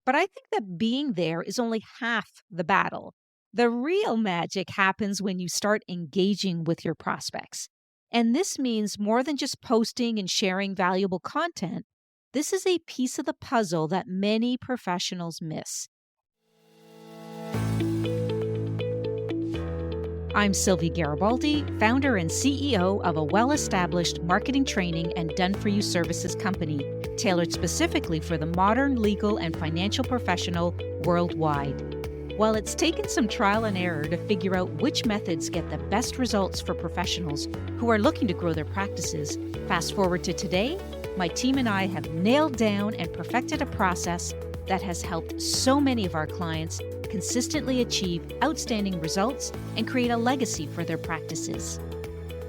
But I think that being there is only half the battle. The real magic happens when you start engaging with your prospects. And this means more than just posting and sharing valuable content. This is a piece of the puzzle that many professionals miss. I'm Sylvia Garibaldi, founder and CEO of a well-established marketing training and done-for-you services company, tailored specifically for the modern legal and financial professional worldwide. While it's taken some trial and error to figure out which methods get the best results for professionals who are looking to grow their practices, fast forward to today, my team and I have nailed down and perfected a process that has helped so many of our clients consistently achieve outstanding results and create a legacy for their practices.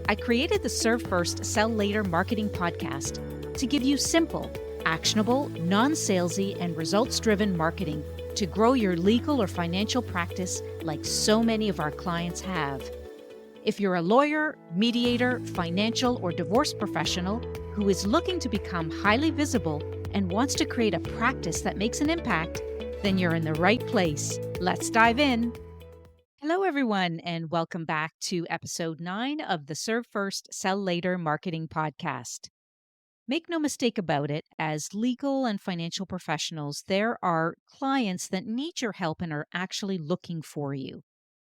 I created the Serve First, Sell Later marketing podcast to give you simple, actionable, non-salesy, and results-driven marketing to grow your legal or financial practice like so many of our clients have. If you're a lawyer, mediator, financial, or divorce professional who is looking to become highly visible and wants to create a practice that makes an impact, then you're in the right place. Let's dive in. Hello, everyone, and welcome back to episode 9 of the Serve First, Sell Later marketing podcast. Make no mistake about it, as legal and financial professionals, there are clients that need your help and are actually looking for you.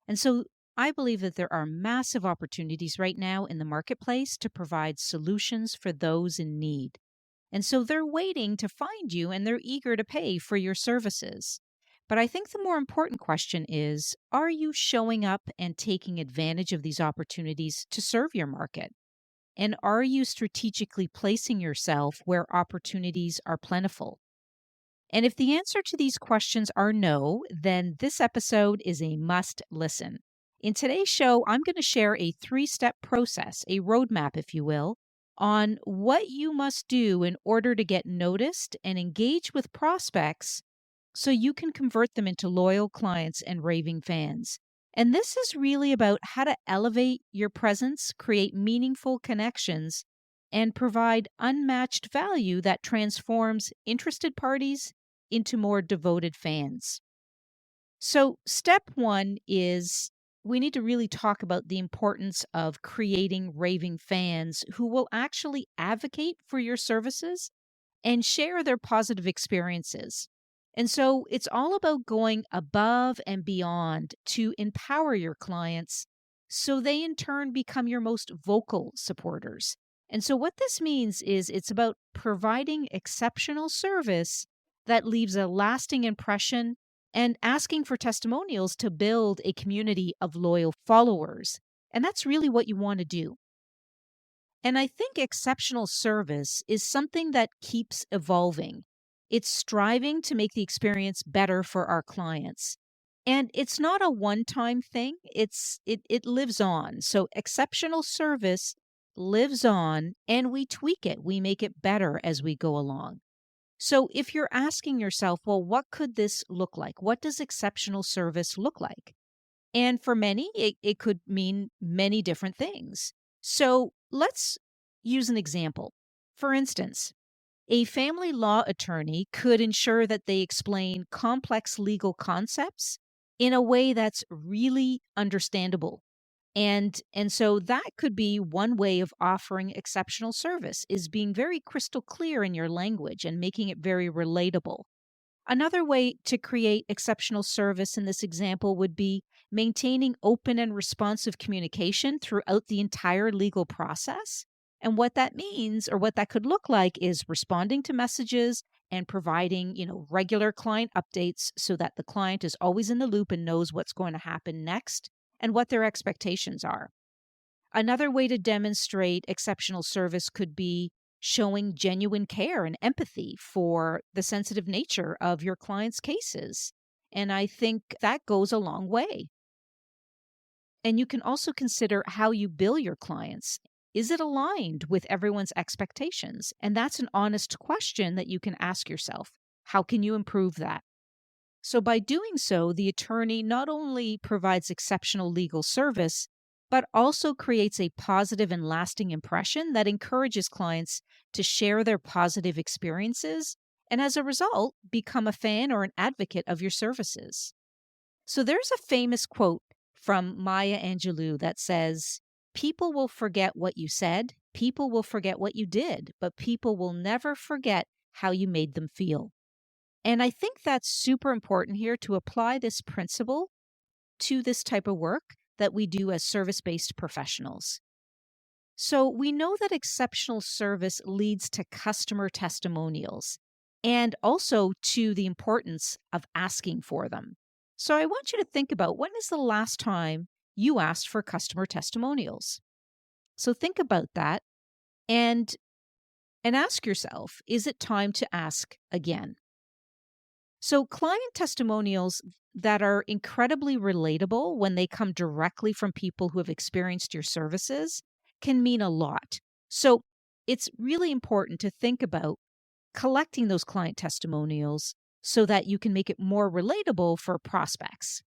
And so I believe that there are massive opportunities right now in the marketplace to provide solutions for those in need. And so they're waiting to find you and they're eager to pay for your services. But I think the more important question is, are you showing up and taking advantage of these opportunities to serve your market? And are you strategically placing yourself where opportunities are plentiful? And if the answer to these questions are no, then this episode is a must listen. In today's show, I'm going to share a 3-step process, a roadmap, if you will, on what you must do in order to get noticed and engage with prospects so you can convert them into loyal clients and raving fans. And this is really about how to elevate your presence, create meaningful connections, and provide unmatched value that transforms interested parties into more devoted fans. So, step 1 is we need to really talk about the importance of creating raving fans who will actually advocate for your services and share their positive experiences. And so it's all about going above and beyond to empower your clients so they in turn become your most vocal supporters. And so what this means is it's about providing exceptional service that leaves a lasting impression and asking for testimonials to build a community of loyal followers. And that's really what you want to do. And I think exceptional service is something that keeps evolving. It's striving to make the experience better for our clients. And it's not a one-time thing. It lives on. So exceptional service lives on and we tweak it. We make it better as we go along. So if you're asking yourself, well, what could this look like? What does exceptional service look like? And for many, it could mean many different things. So let's use an example. For instance, a family law attorney could ensure that they explain complex legal concepts in a way that's really understandable. And so that could be one way of offering exceptional service is being very crystal clear in your language and making it very relatable. Another way to create exceptional service in this example would be maintaining open and responsive communication throughout the entire legal process. And what that means or what that could look like is responding to messages and providing, regular client updates so that the client is always in the loop and knows what's going to happen next and what their expectations are. Another way to demonstrate exceptional service could be showing genuine care and empathy for the sensitive nature of your client's cases. And I think that goes a long way. And you can also consider how you bill your clients. Is it aligned with everyone's expectations? And that's an honest question that you can ask yourself. How can you improve that? So by doing so, the attorney not only provides exceptional legal service, but also creates a positive and lasting impression that encourages clients to share their positive experiences and as a result, become a fan or an advocate of your services. So there's a famous quote from Maya Angelou that says, "People will forget what you said, people will forget what you did, but people will never forget how you made them feel." And I think that's super important here to apply this principle to this type of work that we do as service based professionals. So we know that exceptional service leads to customer testimonials and also to the importance of asking for them. So I want you to think about, when is the last time you asked for customer testimonials? So think about that and ask yourself, is it time to ask again? So, client testimonials that are incredibly relatable when they come directly from people who have experienced your services can mean a lot. So, it's really important to think about collecting those client testimonials so that you can make it more relatable for prospects.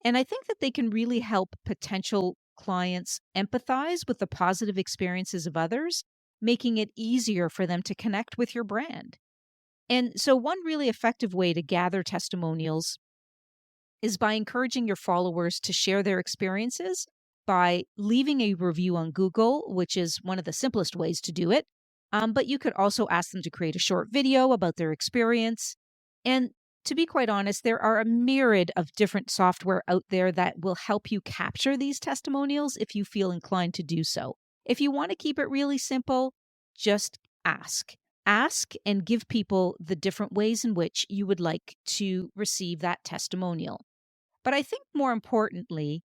And I think that they can really help potential clients empathize with the positive experiences of others, making it easier for them to connect with your brand. And so, one really effective way to gather testimonials is by encouraging your followers to share their experiences by leaving a review on Google, which is one of the simplest ways to do it. But you could also ask them to create a short video about their experience. And to be quite honest, there are a myriad of different software out there that will help you capture these testimonials if you feel inclined to do so. If you want to keep it really simple, just ask. Ask and give people the different ways in which you would like to receive that testimonial. But I think more importantly,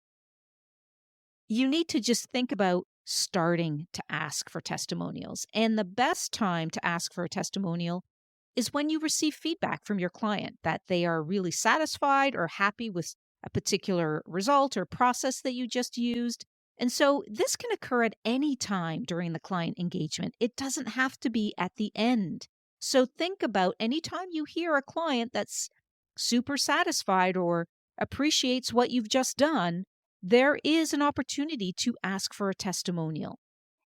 you need to just think about starting to ask for testimonials. And the best time to ask for a testimonial is when you receive feedback from your client that they are really satisfied or happy with a particular result or process that you just used. And so this can occur at any time during the client engagement. It doesn't have to be at the end. So think about anytime you hear a client that's super satisfied or appreciates what you've just done, there is an opportunity to ask for a testimonial.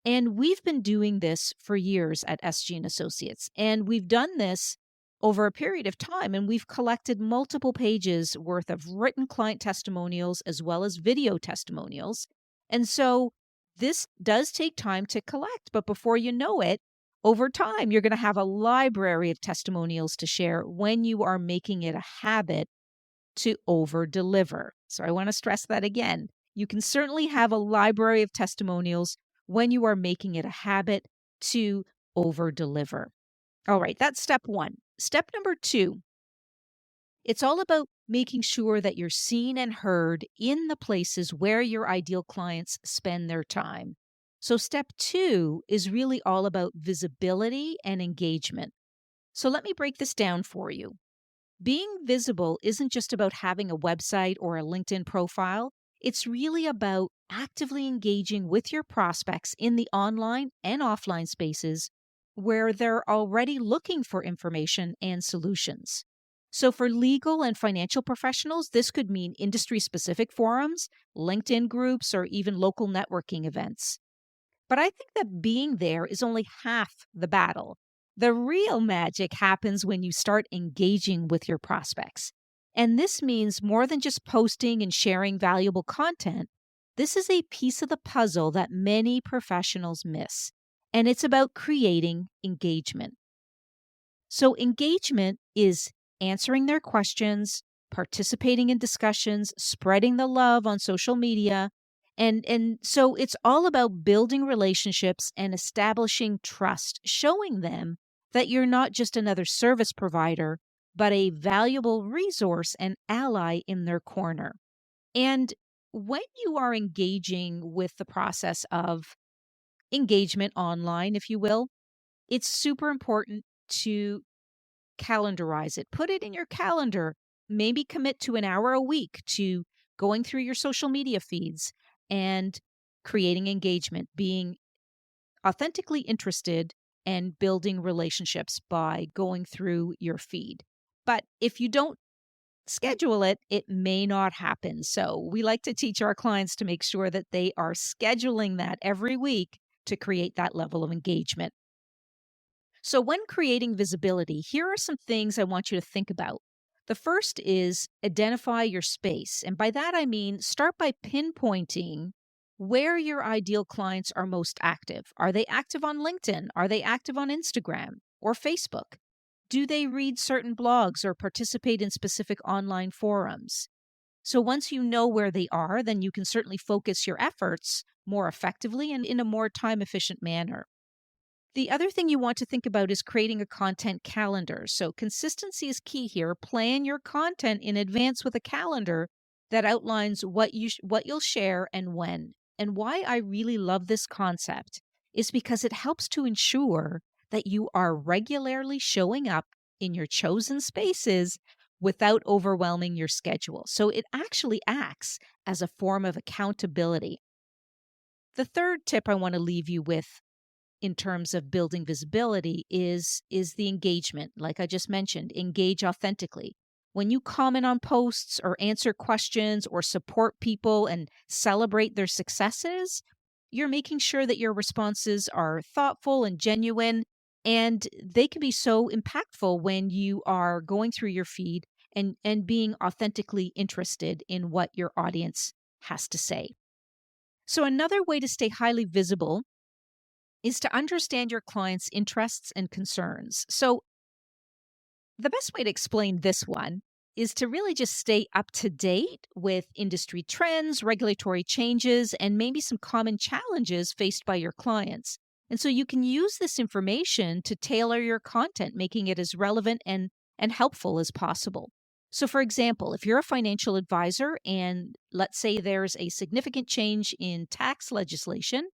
And we've been doing this for years at SG and Associates. And we've done this over a period of time, and we've collected multiple pages worth of written client testimonials as well as video testimonials. And so this does take time to collect, but before you know it, over time, you're going to have a library of testimonials to share when you are making it a habit to over deliver. So I want to stress that again. You can certainly have a library of testimonials when you are making it a habit to over deliver. All right, that's step one. Step number two, it's all about making sure that you're seen and heard in the places where your ideal clients spend their time. So, step two is really all about visibility and engagement. So, let me break this down for you. Being visible isn't just about having a website or a LinkedIn profile. It's really about actively engaging with your prospects in the online and offline spaces where they're already looking for information and solutions. So, for legal and financial professionals, this could mean industry specific forums, LinkedIn groups, or even local networking events. But I think that being there is only half the battle. The real magic happens when you start engaging with your prospects. And this means more than just posting and sharing valuable content. This is a piece of the puzzle that many professionals miss. And it's about creating engagement. So, engagement is answering their questions, participating in discussions, spreading the love on social media. And so it's all about building relationships and establishing trust, showing them that you're not just another service provider, but a valuable resource and ally in their corner. And when you are engaging with the process of engagement online, if you will, it's super important to calendarize it. Put it in your calendar. Maybe commit to an hour a week to going through your social media feeds and creating engagement, being authentically interested and building relationships by going through your feed. But if you don't schedule it, it may not happen. So we like to teach our clients to make sure that they are scheduling that every week to create that level of engagement. So, when creating visibility, here are some things I want you to think about. The first is identify your space. And by that, I mean start by pinpointing where your ideal clients are most active. Are they active on LinkedIn? Are they active on Instagram or Facebook? Do they read certain blogs or participate in specific online forums? So, once you know where they are, then you can certainly focus your efforts more effectively and in a more time efficient manner. The other thing you want to think about is creating a content calendar. So, consistency is key here. Plan your content in advance with a calendar that outlines what you'll share and when. And why I really love this concept is because it helps to ensure that you are regularly showing up in your chosen spaces without overwhelming your schedule. So, it actually acts as a form of accountability. The third tip I want to leave you with in terms of building visibility is the engagement. Like I just mentioned, engage authentically. When you comment on posts or answer questions or support people and celebrate their successes, you're making sure that your responses are thoughtful and genuine, and they can be so impactful when you are going through your feed and being authentically interested in what your audience has to say. So another way to stay highly visible is to understand your client's interests and concerns. So, the best way to explain this one is to really just stay up to date with industry trends, regulatory changes, and maybe some common challenges faced by your clients. And so you can use this information to tailor your content, making it as relevant and helpful as possible. So, for example, if you're a financial advisor and let's say there's a significant change in tax legislation,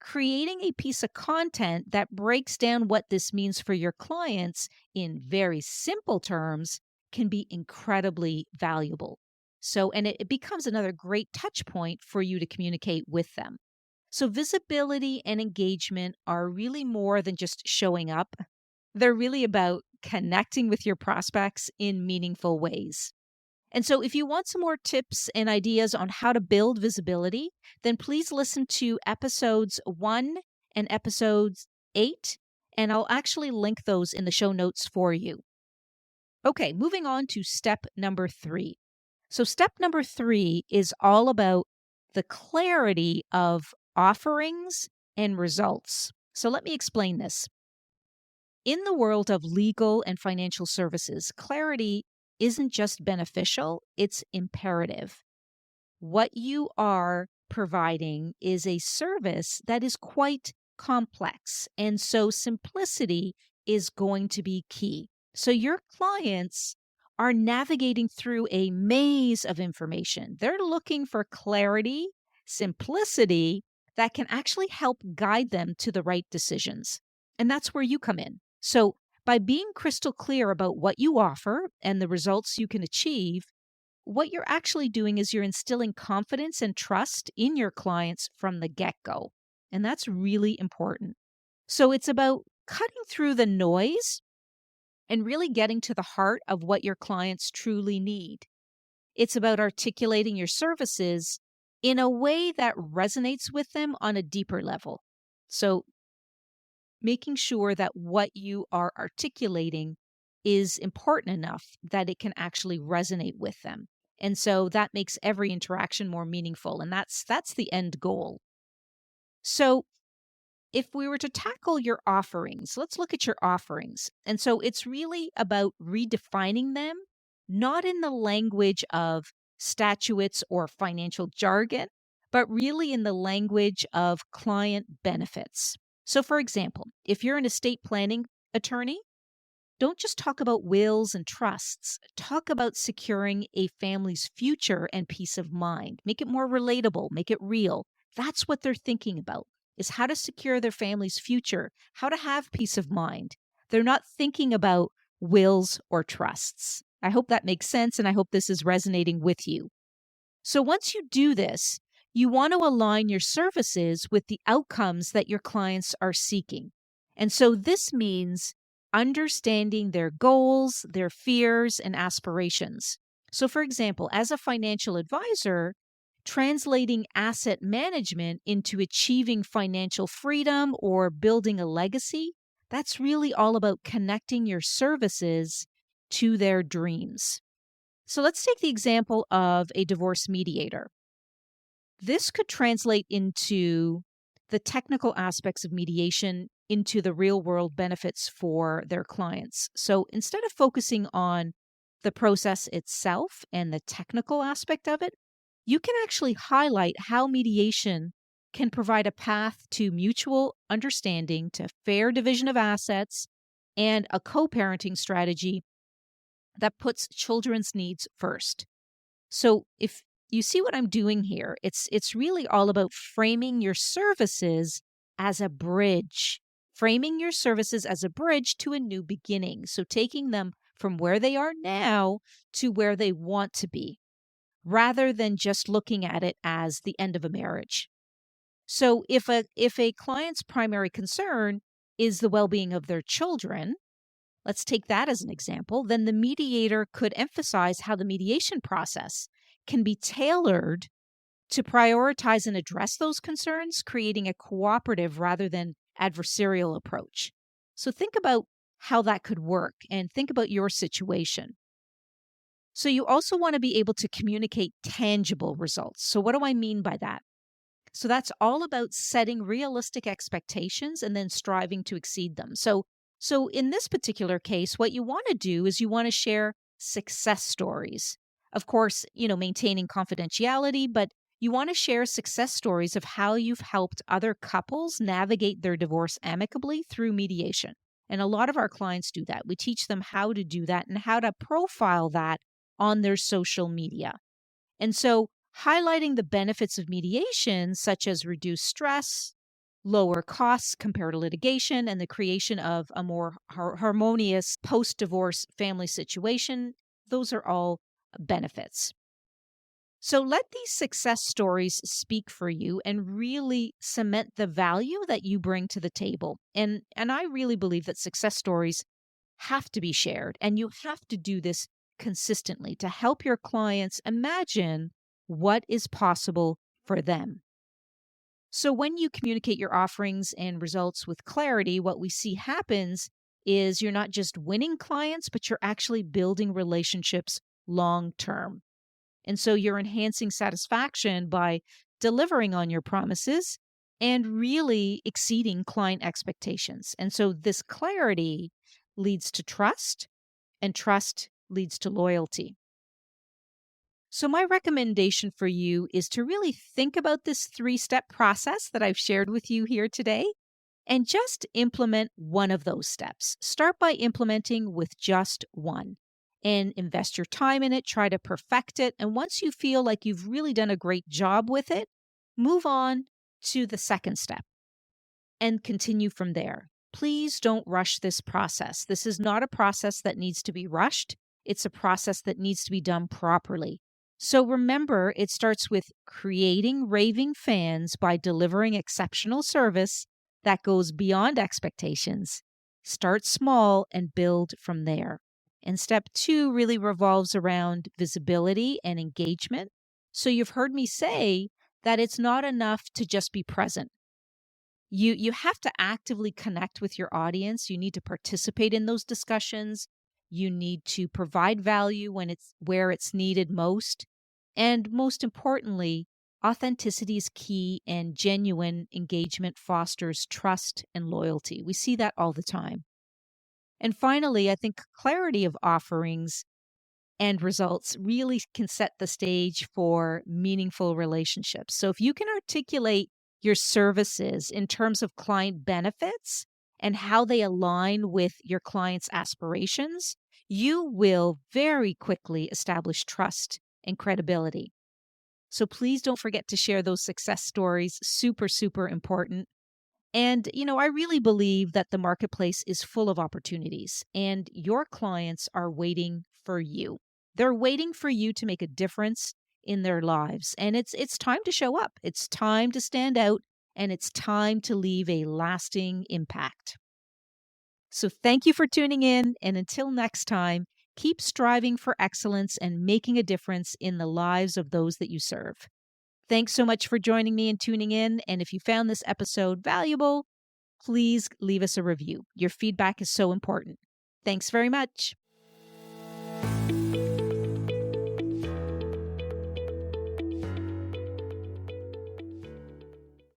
creating a piece of content that breaks down what this means for your clients in very simple terms can be incredibly valuable. So, and it becomes another great touch point for you to communicate with them. So, visibility and engagement are really more than just showing up, they're really about connecting with your prospects in meaningful ways. And so, if you want some more tips and ideas on how to build visibility, then please listen to episodes 1 and episodes 8, and I'll actually link those in the show notes for you. Okay, moving on to step number 3. So, step number 3 is all about the clarity of offerings and results. So, let me explain this. In the world of legal and financial services, clarity isn't just beneficial, it's imperative. What you are providing is a service that is quite complex, and so simplicity is going to be key. So your clients are navigating through a maze of information. They're looking for clarity, simplicity that can actually help guide them to the right decisions. And that's where you come in. So, by being crystal clear about what you offer and the results you can achieve, what you're actually doing is you're instilling confidence and trust in your clients from the get go. And that's really important. So, it's about cutting through the noise and really getting to the heart of what your clients truly need. It's about articulating your services in a way that resonates with them on a deeper level. So, making sure that what you are articulating is important enough that it can actually resonate with them. And so that makes every interaction more meaningful, and that's the end goal. So if we were to tackle your offerings, let's look at your offerings. And so it's really about redefining them, not in the language of statutes or financial jargon, but really in the language of client benefits. So, for example, if you're an estate planning attorney, don't just talk about wills and trusts. Talk about securing a family's future and peace of mind. Make it more relatable, make it real. That's what they're thinking about, is how to secure their family's future, how to have peace of mind. They're not thinking about wills or trusts. I hope that makes sense, and I hope this is resonating with you. So once you do this, you want to align your services with the outcomes that your clients are seeking. And so this means understanding their goals, their fears, and aspirations. So, for example, as a financial advisor, translating asset management into achieving financial freedom or building a legacy, That's really all about connecting your services to their dreams. So let's take the example of a divorce mediator. This could translate into the technical aspects of mediation into the real world benefits for their clients. So instead of focusing on the process itself and the technical aspect of it, you can actually highlight how mediation can provide a path to mutual understanding, to fair division of assets, and a co parenting strategy that puts children's needs first. So if you see what I'm doing here, it's really all about framing your services as a bridge. Framing your services as a bridge to a new beginning. So taking them from where they are now to where they want to be, rather than just looking at it as the end of a marriage. So if a client's primary concern is the well-being of their children, let's take that as an example, then the mediator could emphasize how the mediation process can be tailored to prioritize and address those concerns, creating a cooperative rather than adversarial approach. So think about how that could work and think about your situation. So you also want to be able to communicate tangible results. So what do I mean by that? So that's all about setting realistic expectations and then striving to exceed them. So in this particular case, what you want to do is you want to share success stories. Of course, maintaining confidentiality, but you want to share success stories of how you've helped other couples navigate their divorce amicably through mediation. And a lot of our clients do that. We teach them how to do that and how to profile that on their social media. And so highlighting the benefits of mediation, such as reduced stress, lower costs compared to litigation, and the creation of a more harmonious post divorce family situation, those are all benefits. So let these success stories speak for you and really cement the value that you bring to the table. And I really believe that success stories have to be shared, and you have to do this consistently to help your clients imagine what is possible for them. So when you communicate your offerings and results with clarity, what we see happens is you're not just winning clients, but you're actually building relationships long term. And so you're enhancing satisfaction by delivering on your promises and really exceeding client expectations. And so this clarity leads to trust, and trust leads to loyalty. So, my recommendation for you is to really think about this 3-step process that I've shared with you here today and just implement one of those steps. Start by implementing with just one and invest your time in it, try to perfect it. And once you feel like you've really done a great job with it, move on to the second step and continue from there. Please don't rush this process. This is not a process that needs to be rushed. It's a process that needs to be done properly. So remember, it starts with creating raving fans by delivering exceptional service that goes beyond expectations. Start small and build from there. And step 2 really revolves around visibility and engagement. So you've heard me say that it's not enough to just be present. You have to actively connect with your audience. You need to participate in those discussions. You need to provide value when it's where it's needed most. And most importantly, authenticity is key, and genuine engagement fosters trust and loyalty. We see that all the time. And finally, I think clarity of offerings and results really can set the stage for meaningful relationships. So if you can articulate your services in terms of client benefits and how they align with your client's aspirations, you will very quickly establish trust and credibility. So please don't forget to share those success stories. Super, super important. And, I really believe that the marketplace is full of opportunities, and your clients are waiting for you. They're waiting for you to make a difference in their lives. And it's time to show up. It's time to stand out, and it's time to leave a lasting impact. So thank you for tuning in. And until next time, keep striving for excellence and making a difference in the lives of those that you serve. Thanks so much for joining me and tuning in. And if you found this episode valuable, please leave us a review. Your feedback is so important. Thanks very much.